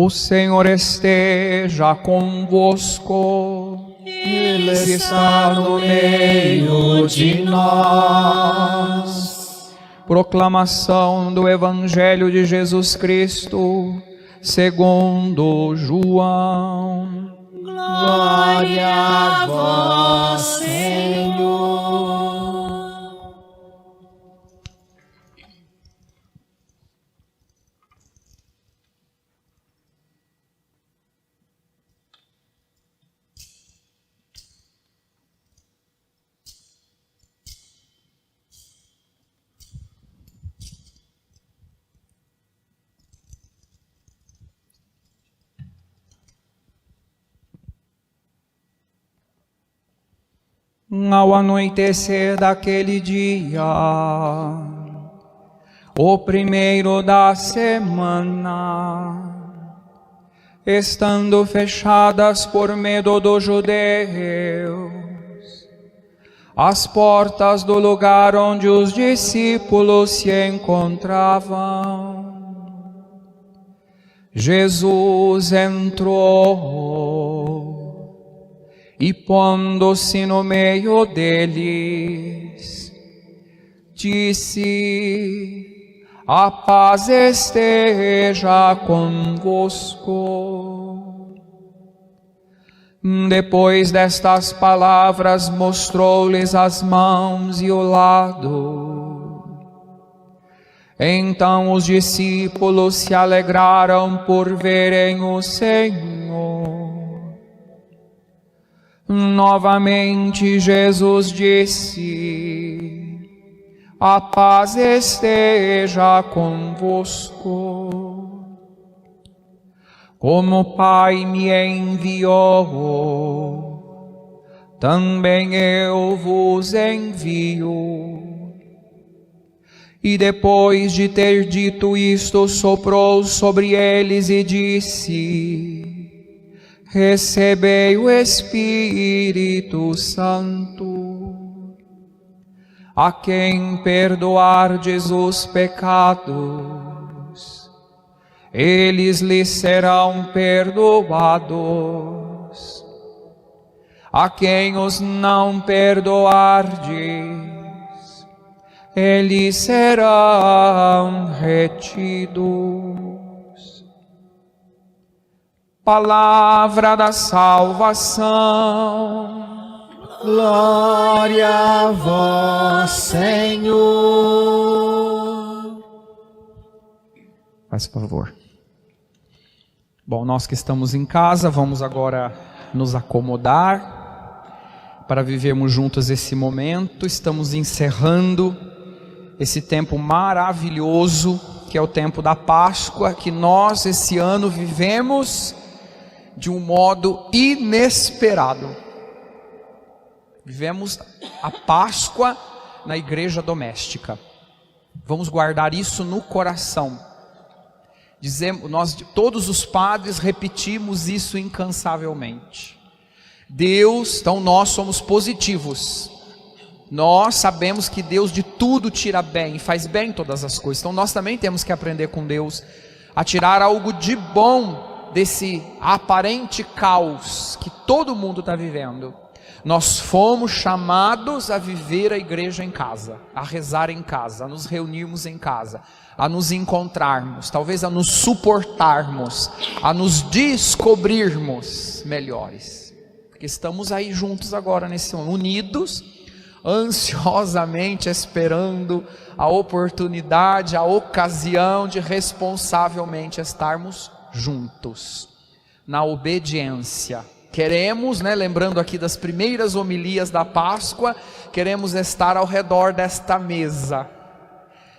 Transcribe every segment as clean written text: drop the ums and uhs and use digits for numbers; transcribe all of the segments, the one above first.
O Senhor esteja convosco. Ele está no meio de nós. Proclamação do Evangelho de Jesus Cristo, segundo João. Glória a vós, Senhor. Ao anoitecer daquele dia, o primeiro da semana, estando fechadas por medo dos judeus as portas do lugar onde os discípulos se encontravam, Jesus entrou e, pondo-se no meio deles, disse: a paz esteja convosco. Depois destas palavras, mostrou-lhes as mãos e o lado. Então os discípulos se alegraram por verem o Senhor. Novamente Jesus disse: a paz esteja convosco. Como o Pai me enviou, também eu vos envio. E depois de ter dito isto, soprou sobre eles e disse: recebei o Espírito Santo. A quem perdoardes os pecados, eles lhes serão perdoados. A quem os não perdoardes, eles serão retidos. Palavra da salvação. Glória a vós, Senhor. Faz favor. Bom, nós que estamos em casa, vamos agora nos acomodar para vivermos juntos esse momento. Estamos encerrando esse tempo maravilhoso, que é o tempo da Páscoa, que nós esse ano vivemos de um modo inesperado. Vivemos a Páscoa na igreja doméstica. Vamos guardar isso no coração. Nós, todos os padres, repetimos isso incansavelmente. Deus, então nós somos positivos. Nós sabemos que Deus de tudo tira bem e faz bem todas as coisas. Então nós também temos que aprender com Deus a tirar algo de bom desse aparente caos que todo mundo está vivendo. Nós fomos chamados a viver a igreja em casa, a rezar em casa, a nos reunirmos em casa, a nos encontrarmos, talvez a nos suportarmos, a nos descobrirmos melhores. Porque estamos aí juntos agora, unidos, ansiosamente esperando a oportunidade, a ocasião de responsavelmente estarmos juntos, na obediência. Queremos, lembrando aqui das primeiras homilias da Páscoa, queremos estar ao redor desta mesa,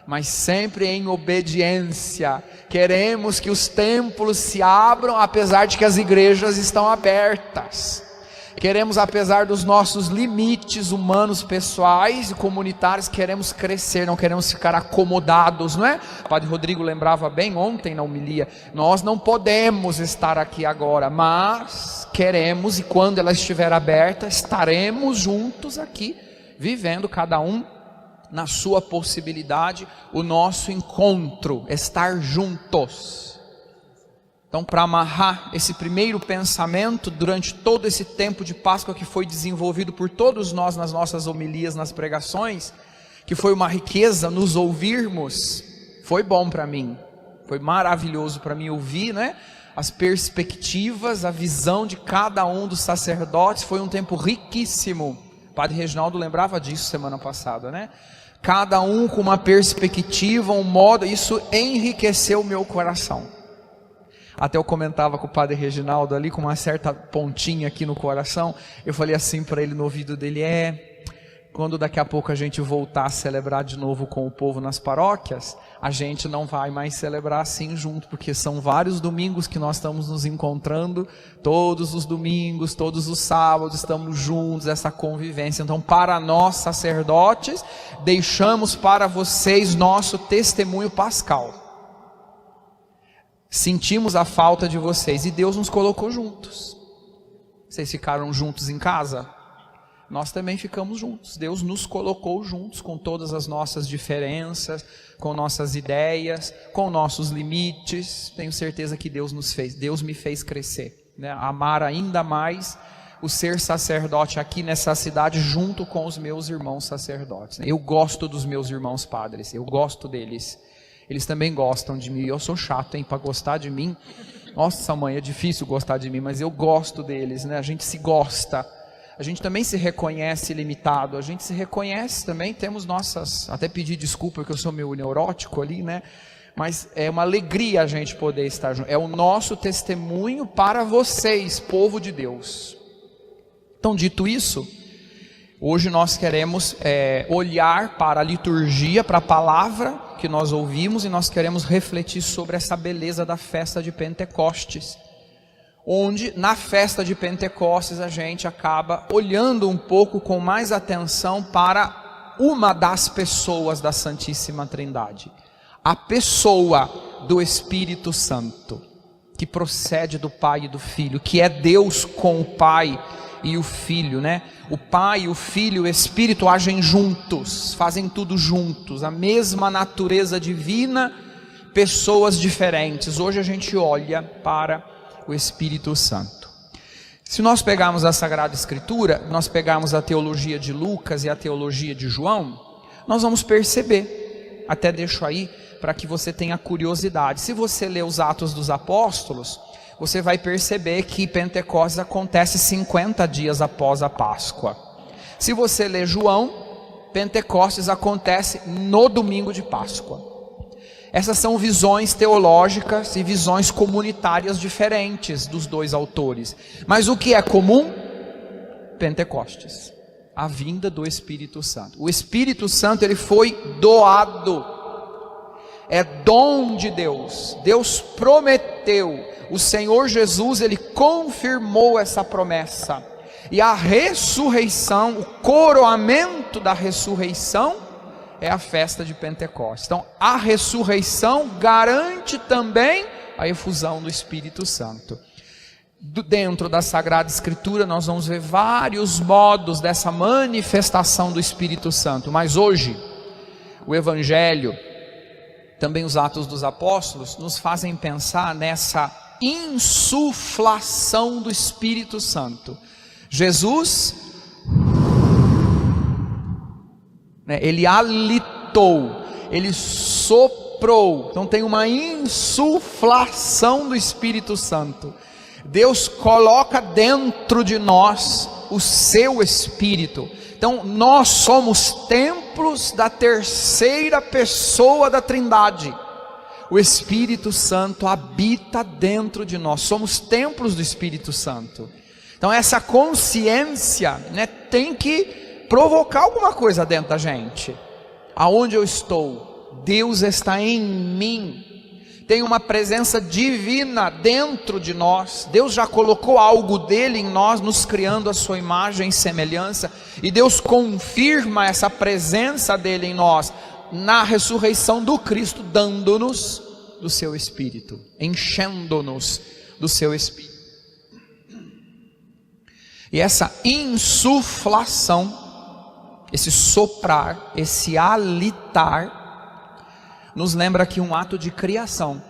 mas sempre em obediência. Queremos que os templos se abram, apesar de que as igrejas estão abertas. Queremos, apesar dos nossos limites humanos, pessoais e comunitários, queremos crescer, não queremos ficar acomodados, não é? O Padre Rodrigo lembrava bem ontem na homilia, nós não podemos estar aqui agora, mas queremos, e quando ela estiver aberta, estaremos juntos aqui, vivendo cada um na sua possibilidade, o nosso encontro, estar juntos. Então, para amarrar esse primeiro pensamento, durante todo esse tempo de Páscoa que foi desenvolvido por todos nós nas nossas homilias, nas pregações, que foi uma riqueza nos ouvirmos, foi bom para mim, foi maravilhoso para mim ouvir, né? As perspectivas, a visão de cada um dos sacerdotes, foi um tempo riquíssimo. O Padre Reginaldo lembrava disso semana passada, né? Cada um com uma perspectiva, um modo, isso enriqueceu o meu coração. Até eu comentava com o Padre Reginaldo ali, com uma certa pontinha aqui no coração, eu falei assim para ele no ouvido dele, quando daqui a pouco a gente voltar a celebrar de novo com o povo nas paróquias, a gente não vai mais celebrar assim junto, porque são vários domingos que nós estamos nos encontrando, todos os domingos, todos os sábados, estamos juntos, essa convivência. Então, para nós sacerdotes, deixamos para vocês nosso testemunho pascal. Sentimos a falta de vocês e Deus nos colocou juntos. Vocês ficaram juntos em casa? Nós também ficamos juntos. Deus nos colocou juntos com todas as nossas diferenças, com nossas ideias, com nossos limites. Tenho certeza que Deus me fez crescer, né? Amar ainda mais o ser sacerdote aqui nessa cidade junto com os meus irmãos sacerdotes. Eu gosto dos meus irmãos padres, eu gosto deles. Eles também gostam de mim. Eu sou chato, para gostar de mim. Nossa, mãe, é difícil gostar de mim, mas eu gosto deles, né? A gente se gosta. A gente também se reconhece limitado. A gente se reconhece também. Temos nossas... Até pedir desculpa porque eu sou meio neurótico ali, né? Mas é uma alegria a gente poder estar junto. É o nosso testemunho para vocês, povo de Deus. Então, dito isso, hoje nós queremos olhar para a liturgia, para a palavra que nós ouvimos, e nós queremos refletir sobre essa beleza da festa de Pentecostes, onde na festa de Pentecostes a gente acaba olhando um pouco com mais atenção para uma das pessoas da Santíssima Trindade, a pessoa do Espírito Santo, que procede do Pai e do Filho, que é Deus com o Pai e o Filho, né? O Pai, o Filho e o Espírito agem juntos, fazem tudo juntos, a mesma natureza divina, pessoas diferentes. Hoje a gente olha para o Espírito Santo. Se nós pegarmos a Sagrada Escritura, nós pegarmos a teologia de Lucas e a teologia de João, nós vamos perceber, até deixo aí para que você tenha curiosidade. Se você ler os Atos dos Apóstolos, você vai perceber que Pentecostes acontece 50 dias após a Páscoa. Se você ler João, Pentecostes acontece no domingo de Páscoa. Essas são visões teológicas e visões comunitárias diferentes dos dois autores. Mas o que é comum? Pentecostes, a vinda do Espírito Santo. O Espírito Santo, ele foi doado, é dom de Deus. Deus prometeu. O Senhor Jesus, ele confirmou essa promessa. E a ressurreição, o coroamento da ressurreição é a festa de Pentecostes. Então, a ressurreição garante também a efusão do Espírito Santo. Dentro da Sagrada Escritura, nós vamos ver vários modos dessa manifestação do Espírito Santo. Mas hoje, o Evangelho, também os Atos dos Apóstolos, nos fazem pensar nessa insuflação do Espírito Santo. Jesus, ele halitou, ele soprou. Então tem uma insuflação do Espírito Santo. Deus coloca dentro de nós o seu Espírito. Então nós somos templos da terceira pessoa da Trindade. O Espírito Santo habita dentro de nós, somos templos do Espírito Santo. Então essa consciência, tem que provocar alguma coisa dentro da gente. Aonde eu estou? Deus está em mim. Tem uma presença divina dentro de nós. Deus já colocou algo dele em nós, nos criando a sua imagem e semelhança. E Deus confirma essa presença dele em nós na ressurreição do Cristo, dando-nos do seu Espírito, enchendo-nos do seu Espírito. E essa insuflação, esse soprar, esse halitar, nos lembra aqui um ato de criação.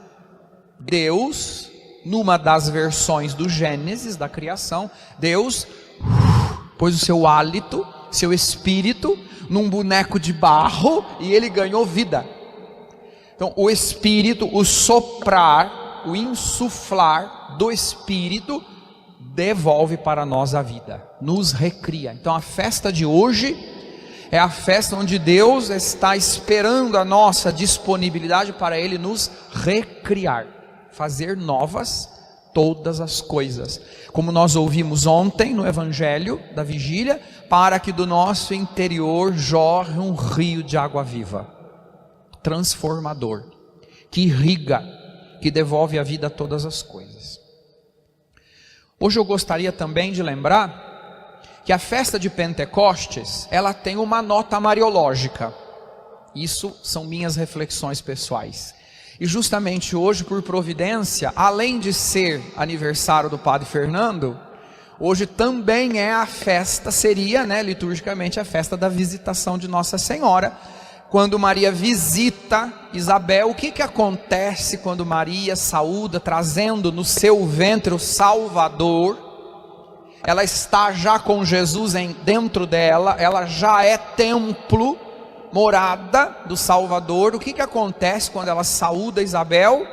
Deus numa das versões do Gênesis, da criação, Deus pôs o seu hálito, seu espírito, num boneco de barro e ele ganhou vida. Então o espírito, o soprar, o insuflar do espírito devolve para nós a vida, nos recria. Então a festa de hoje é a festa onde Deus está esperando a nossa disponibilidade para Ele nos recriar, fazer novas todas as coisas, como nós ouvimos ontem no Evangelho da Vigília, para que do nosso interior jorre um rio de água viva, transformador, que irriga, que devolve a vida a todas as coisas. Hoje eu gostaria também de lembrar que a festa de Pentecostes, ela tem uma nota mariológica. Isso são minhas reflexões pessoais. E justamente hoje, por providência, além de ser aniversário do Padre Fernando, hoje também é a festa, seria, liturgicamente, a festa da visitação de Nossa Senhora. Quando Maria visita Isabel, o que acontece quando Maria saúda, trazendo no seu ventre o Salvador? Ela está já com Jesus dentro dela, ela já é templo, morada do Salvador. O que acontece quando ela saúda Isabel?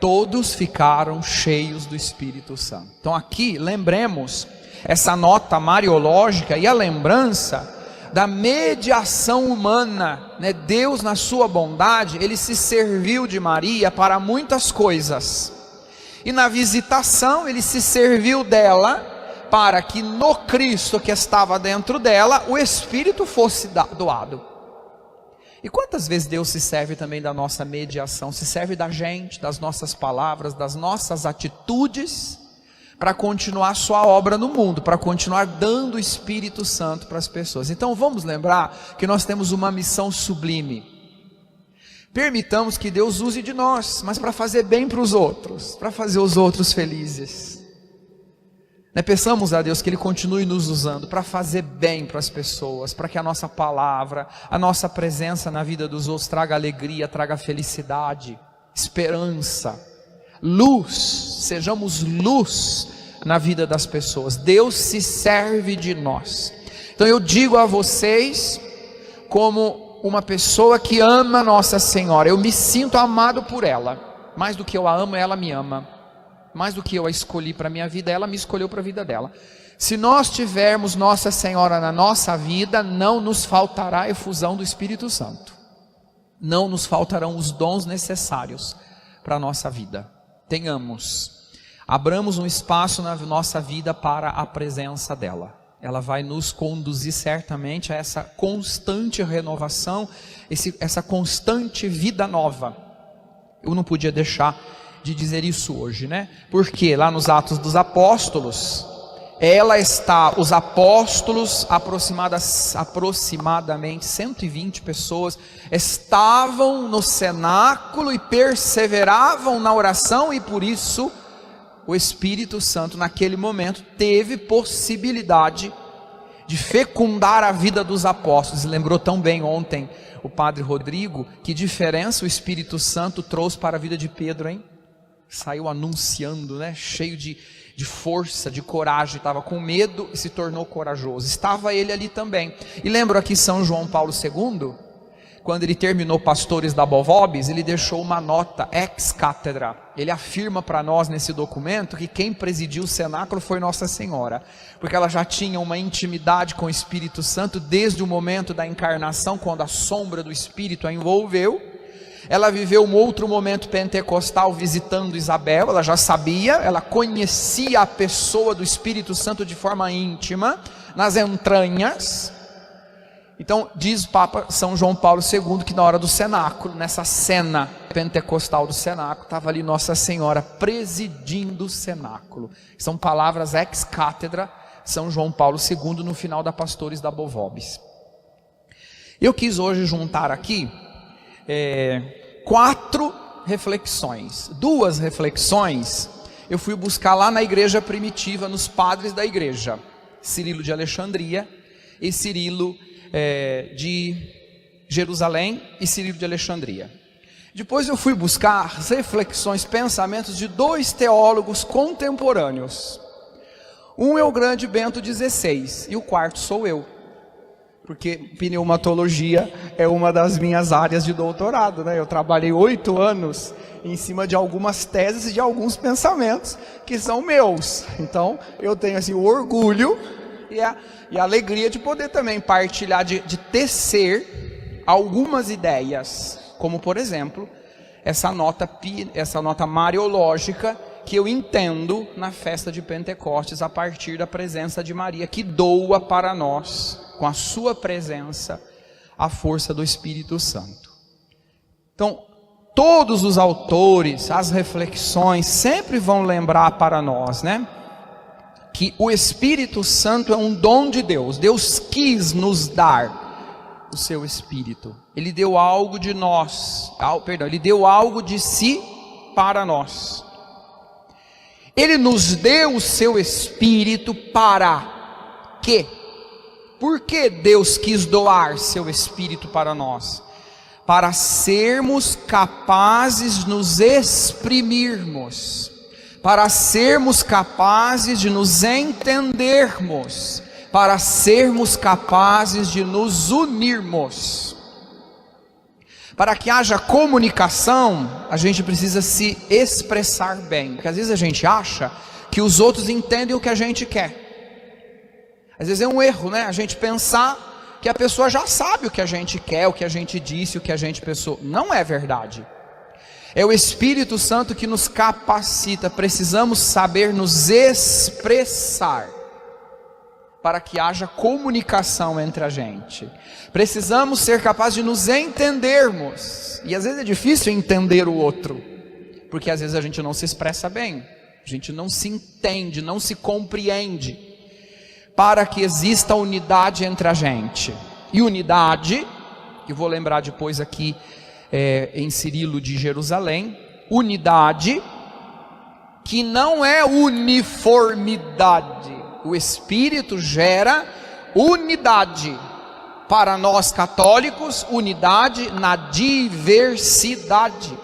Todos ficaram cheios do Espírito Santo. Então aqui lembremos essa nota mariológica e a lembrança da mediação humana, Deus na sua bondade, Ele se serviu de Maria para muitas coisas, e na visitação Ele se serviu dela para que no Cristo que estava dentro dela, o Espírito fosse doado. E quantas vezes Deus se serve também da nossa mediação, se serve da gente, das nossas palavras, das nossas atitudes, para continuar sua obra no mundo, para continuar dando o Espírito Santo para as pessoas. Então vamos lembrar que nós temos uma missão sublime. Permitamos que Deus use de nós, mas para fazer bem para os outros, para fazer os outros felizes. Peçamos a Deus que Ele continue nos usando para fazer bem para as pessoas, para que a nossa palavra, a nossa presença na vida dos outros traga alegria, traga felicidade, esperança, luz, sejamos luz na vida das pessoas. Deus se serve de nós. Então eu digo a vocês, como uma pessoa que ama Nossa Senhora, eu me sinto amado por ela, mais do que eu a amo, ela me ama. Mais do que eu a escolhi para a minha vida, ela me escolheu para a vida dela. Se nós tivermos Nossa Senhora na nossa vida, não nos faltará a efusão do Espírito Santo. Não nos faltarão os dons necessários para a nossa vida. Abramos um espaço na nossa vida para a presença dela. Ela vai nos conduzir certamente a essa constante renovação, essa constante vida nova. Eu não podia deixar de dizer isso hoje, Porque lá nos Atos dos Apóstolos, os apóstolos, aproximadamente 120 pessoas, estavam no cenáculo e perseveravam na oração, e por isso o Espírito Santo naquele momento teve possibilidade de fecundar a vida dos apóstolos. Lembrou tão bem ontem o Padre Rodrigo, que diferença o Espírito Santo trouxe para a vida de Pedro, hein? Saiu anunciando, cheio de força, de coragem, estava com medo e se tornou corajoso. Estava ele ali também. E lembro aqui São João Paulo II, quando ele terminou Pastores da Bovobis, ele deixou uma nota ex cátedra. Ele afirma para nós nesse documento que quem presidiu o cenáculo foi Nossa Senhora, porque ela já tinha uma intimidade com o Espírito Santo desde o momento da encarnação, quando a sombra do Espírito a envolveu. Ela viveu um outro momento pentecostal visitando Isabel, ela já sabia, ela conhecia a pessoa do Espírito Santo de forma íntima, nas entranhas. Então diz o Papa São João Paulo II que na hora do cenáculo, nessa cena pentecostal do cenáculo, estava ali Nossa Senhora presidindo o cenáculo. São palavras ex cátedra São João Paulo II no final da Pastores da Bovobis. Eu quis hoje juntar aqui 4 reflexões. 2 reflexões eu fui buscar lá na igreja primitiva, nos padres da igreja, Cirilo de Alexandria e Cirilo de Jerusalém e Cirilo de Alexandria. Depois eu fui buscar as reflexões, pensamentos de 2 teólogos contemporâneos. Um é o grande Bento XVI e o quarto sou eu. Porque pneumatologia é uma das minhas áreas de doutorado, né? Eu trabalhei 8 anos em cima de algumas teses e de alguns pensamentos que são meus. Então eu tenho assim, o orgulho e a alegria de poder também partilhar, de tecer algumas ideias. Como por exemplo, essa nota mariológica que eu entendo na festa de Pentecostes a partir da presença de Maria, que doa para nós, com a sua presença, a força do Espírito Santo. Então, todos os autores, as reflexões, sempre vão lembrar para nós, né? Que o Espírito Santo é um dom de Deus. Deus quis nos dar o seu Espírito. Ele deu algo de nós, ele deu algo de si para nós. Ele nos deu o seu Espírito para quê? Por que Deus quis doar seu Espírito para nós? Para sermos capazes de nos exprimirmos, para sermos capazes de nos entendermos, para sermos capazes de nos unirmos. Para que haja comunicação, a gente precisa se expressar bem, porque às vezes a gente acha que os outros entendem o que a gente quer. Às vezes é um erro, né? A gente pensar que a pessoa já sabe o que a gente quer, o que a gente disse, o que a gente pensou. Não é verdade. É o Espírito Santo que nos capacita. Precisamos saber nos expressar para que haja comunicação entre a gente. Precisamos ser capazes de nos entendermos. E às vezes é difícil entender o outro, porque às vezes a gente não se expressa bem, a gente não se entende, não se compreende. Para que exista unidade entre a gente. E unidade, que vou lembrar depois aqui em Cirilo de Jerusalém, unidade que não é uniformidade. O Espírito gera unidade. Para nós católicos, unidade na diversidade.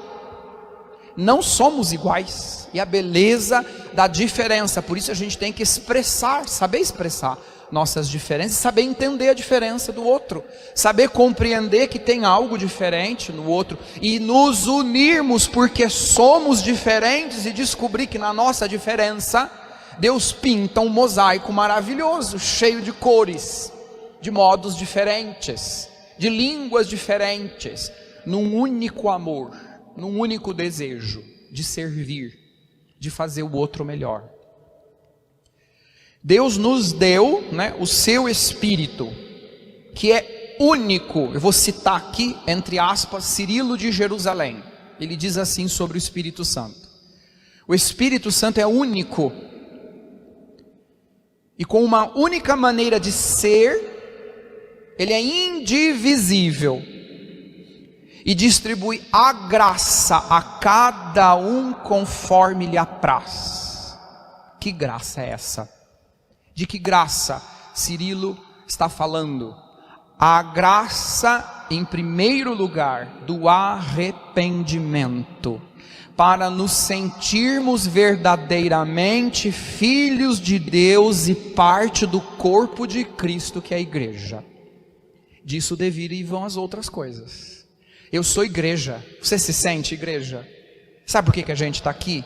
Não somos iguais. E a beleza da diferença, por isso a gente tem que expressar, saber expressar nossas diferenças, saber entender a diferença do outro, saber compreender que tem algo diferente no outro, e nos unirmos porque somos diferentes, e descobrir que na nossa diferença, Deus pinta um mosaico maravilhoso, cheio de cores, de modos diferentes, de línguas diferentes, num único amor, num único desejo de servir, de fazer o outro melhor. Deus nos deu, né, o seu Espírito, que é único. Eu vou citar aqui, entre aspas, Cirilo de Jerusalém. Ele diz assim sobre o Espírito Santo: o Espírito Santo é único, e com uma única maneira de ser, ele é indivisível, e distribui a graça a cada um conforme lhe apraz. Que graça é essa? De que graça Cirilo está falando? A graça, em primeiro lugar, do arrependimento, para nos sentirmos verdadeiramente filhos de Deus e parte do corpo de Cristo, que é a igreja. Disso derivam as outras coisas. Eu sou igreja. Você se sente igreja? Sabe por que a gente está aqui?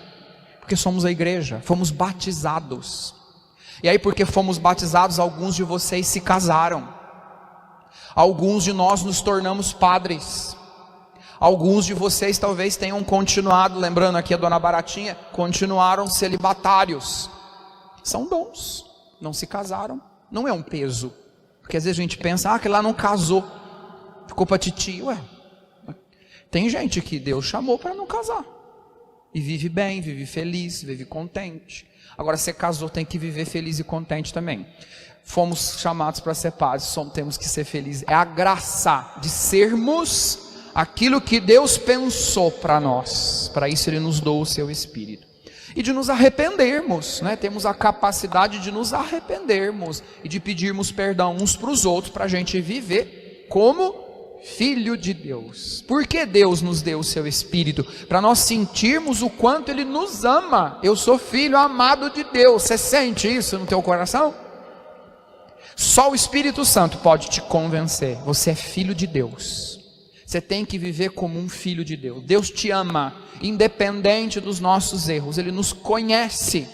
Porque somos a igreja, fomos batizados. E aí, porque fomos batizados, alguns de vocês se casaram. Alguns de nós nos tornamos padres. Alguns de vocês talvez tenham continuado, lembrando aqui a dona Baratinha, continuaram celibatários. São dons, não se casaram, não é um peso. Porque às vezes a gente pensa, que lá não casou, ficou para titi. Ué, tem gente que Deus chamou para não casar, e vive bem, vive feliz, vive contente. Agora, você casou, tem que viver feliz e contente também. Fomos chamados para ser padres, temos que ser felizes. É a graça de sermos aquilo que Deus pensou para nós. Para isso Ele nos deu o seu Espírito. E de nos arrependermos, né? Temos a capacidade de nos arrependermos e de pedirmos perdão uns para os outros, para a gente viver como filho de Deus. Por que Deus nos deu o seu Espírito? Para nós sentirmos o quanto Ele nos ama. Eu sou filho amado de Deus. Você sente isso no teu coração? Só o Espírito Santo pode te convencer. Você é filho de Deus. Você tem que viver como um filho de Deus. Deus te ama, independente dos nossos erros. Ele nos conhece.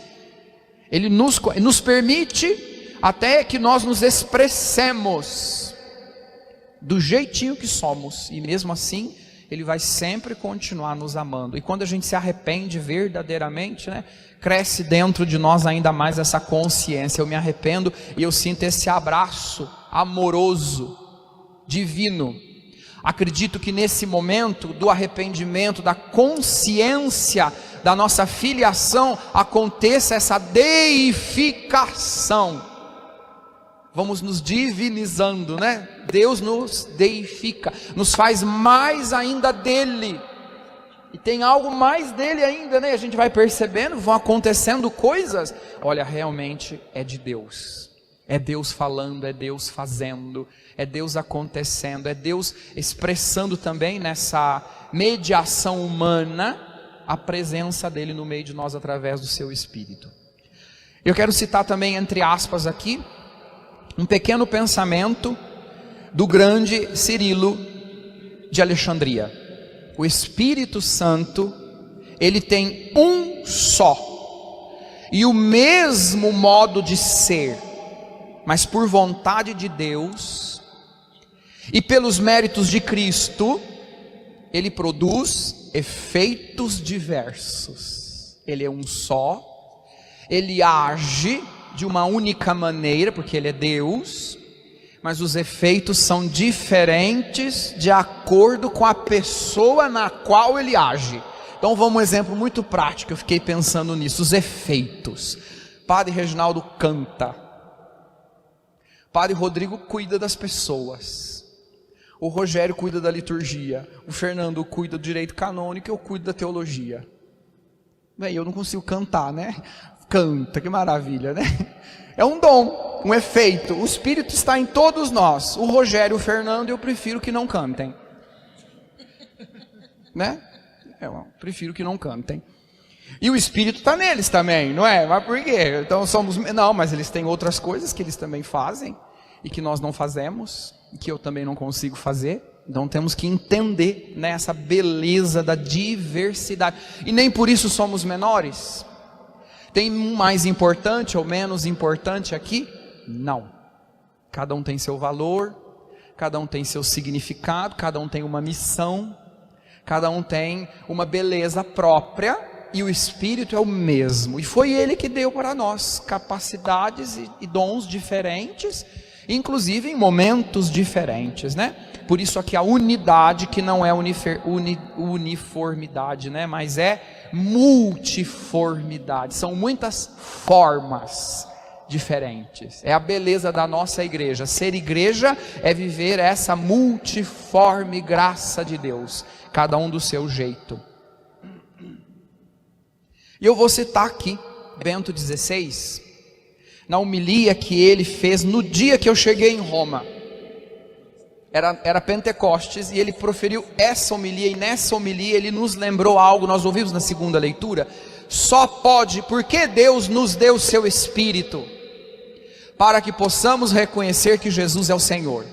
Ele nos permite até que nós nos expressemos do jeitinho que somos. E mesmo assim, Ele vai sempre continuar nos amando. E quando a gente se arrepende verdadeiramente, né, cresce dentro de nós ainda mais essa consciência. Eu me arrependo e eu sinto esse abraço amoroso, divino. Acredito que nesse momento do arrependimento, da consciência da nossa filiação, aconteça essa deificação. Vamos nos divinizando, né? Deus nos deifica, nos faz mais ainda dele. E tem algo mais dele ainda, né? A gente vai percebendo, vão acontecendo coisas. Olha, realmente é de Deus. É Deus falando, é Deus fazendo, é Deus acontecendo, é Deus expressando também nessa mediação humana a presença dele no meio de nós através do seu Espírito. Eu quero citar também, entre aspas aqui, um pequeno pensamento do grande Cirilo de Alexandria. O Espírito Santo, ele tem um só e o mesmo modo de ser, mas por vontade de Deus e pelos méritos de Cristo, ele produz efeitos diversos. Ele é um só, ele age de uma única maneira, porque ele é Deus, mas os efeitos são diferentes de acordo com a pessoa na qual ele age. Então vamos um exemplo muito prático, eu fiquei pensando nisso, os efeitos. Padre Reginaldo canta, Padre Rodrigo cuida das pessoas, o Rogério cuida da liturgia, o Fernando cuida do direito canônico, eu cuido da teologia. Bem, eu não consigo cantar, né? Canta, que maravilha, né? É um dom, um efeito. O Espírito está em todos nós. O Rogério e o Fernando, eu prefiro que não cantem, né? Eu prefiro que não cantem. E o Espírito está neles também, não é? Mas por quê? Então somos... Não, mas eles têm outras coisas que eles também fazem e que nós não fazemos, e que eu também não consigo fazer. Então temos que entender, né, essa beleza da diversidade. E nem por isso somos menores. Tem um mais importante ou menos importante aqui? Não. Cada um tem seu valor, cada um tem seu significado, cada um tem uma missão, cada um tem uma beleza própria, e o Espírito é o mesmo. E foi Ele que deu para nós capacidades e dons diferentes, inclusive em momentos diferentes, né? Por isso aqui a unidade, que não é uniformidade, né? Mas é multiformidade. São muitas formas diferentes. É a beleza da nossa igreja. Ser igreja é viver essa multiforme graça de Deus, cada um do seu jeito. E eu vou citar aqui Bento XVI, na homilia que ele fez no dia que eu cheguei em Roma. Era Pentecostes, e ele proferiu essa homilia, e nessa homilia ele nos lembrou algo, nós ouvimos na segunda leitura. Só pode, porque Deus nos deu o seu Espírito, para que possamos reconhecer que Jesus é o Senhor.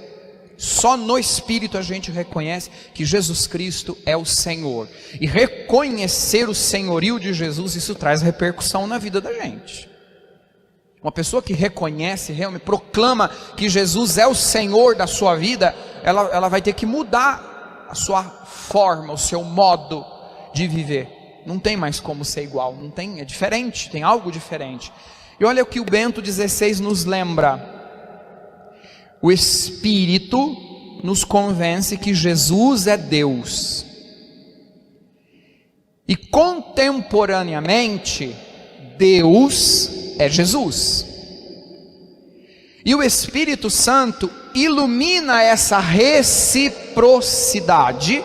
Só no Espírito a gente reconhece que Jesus Cristo é o Senhor. E reconhecer o senhorio de Jesus, isso traz repercussão na vida da gente. Uma pessoa que reconhece, realmente proclama que Jesus é o Senhor da sua vida, ela vai ter que mudar a sua forma, o seu modo de viver. Não tem mais como ser igual, não tem, é diferente, tem algo diferente. E olha o que o Bento XVI nos lembra. O Espírito nos convence que Jesus é Deus. E contemporaneamente, Deus é Jesus. E o Espírito Santo ilumina essa reciprocidade.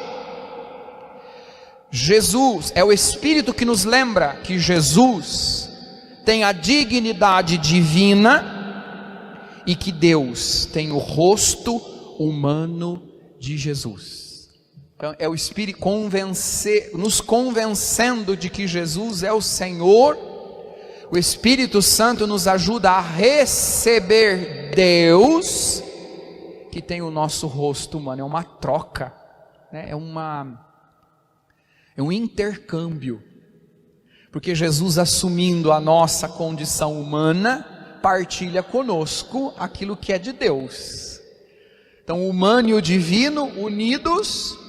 Jesus é o Espírito que nos lembra que Jesus tem a dignidade divina e que Deus tem o rosto humano de Jesus. Então é o Espírito nos convencendo de que Jesus é o Senhor. O Espírito Santo nos ajuda a receber Deus, que tem o nosso rosto humano. É uma troca, né? É um intercâmbio, porque Jesus, assumindo a nossa condição humana, partilha conosco aquilo que é de Deus. Então o humano e o divino unidos,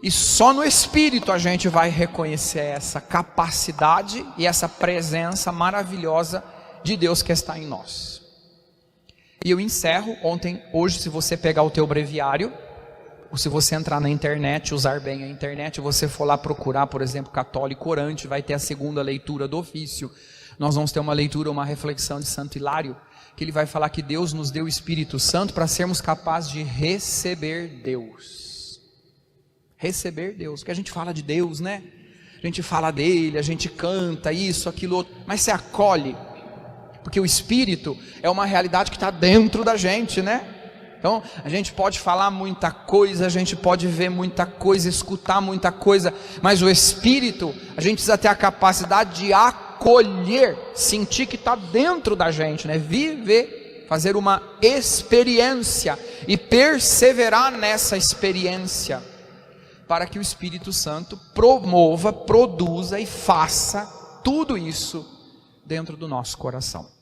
e só no Espírito a gente vai reconhecer essa capacidade e essa presença maravilhosa de Deus que está em nós. E eu encerro hoje, se você pegar o teu breviário, ou se você entrar na internet, usar bem a internet, você for lá procurar, por exemplo, Católico Orante, vai ter a segunda leitura do ofício. Nós vamos ter uma leitura, uma reflexão de Santo Hilário, que ele vai falar que Deus nos deu o Espírito Santo para sermos capazes de receber Deus. Receber Deus, porque a gente fala de Deus, né? A gente fala dele, a gente canta isso, aquilo, outro, mas você acolhe, porque o Espírito é uma realidade que está dentro da gente, né? Então, a gente pode falar muita coisa, a gente pode ver muita coisa, escutar muita coisa, mas o Espírito, a gente precisa ter a capacidade de acolher, sentir que está dentro da gente, né? Viver, fazer uma experiência e perseverar nessa experiência, para que o Espírito Santo promova, produza e faça tudo isso dentro do nosso coração.